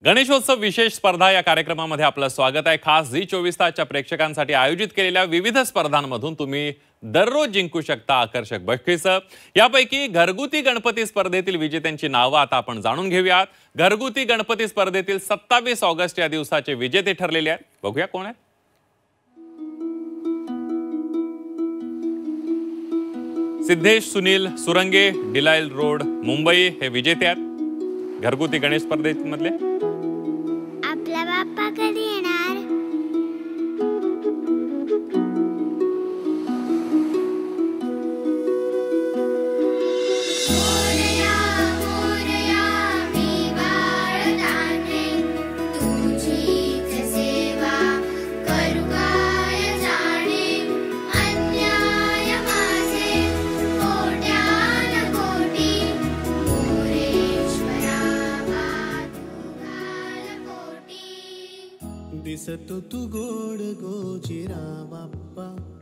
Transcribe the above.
गणेशोत्सव विशेष स्पर्धा या कार्यक्रमामध्ये आपलं स्वागत आहे। खास झी24 तासच्या प्रेक्षकांसाठी आयोजित केलेल्या विविध स्पर्धांमधून तुम्ही दररोज जिंकू शकता आकर्षक बक्षिसं। यापैकी घरगुती गणपती स्पर्धेतील विजेत्यांची नावं आता आपण जाणून घेऊयात। घरगुती गणपती स्पर्धेतील 27 ऑगस्ट या दिवसाचे विजेते ठरलेले आहेत। बघूया कोण आहेत। सिद्धेश सुनील सुरंगे, डिलाइल रोड, मुंबई हे विजेते आहेत घरगुती गणेश स्पर्धेमधले। आपला बाप्पा कधी येणार? दिसतो तू गोड गोचिरा बाप्पा।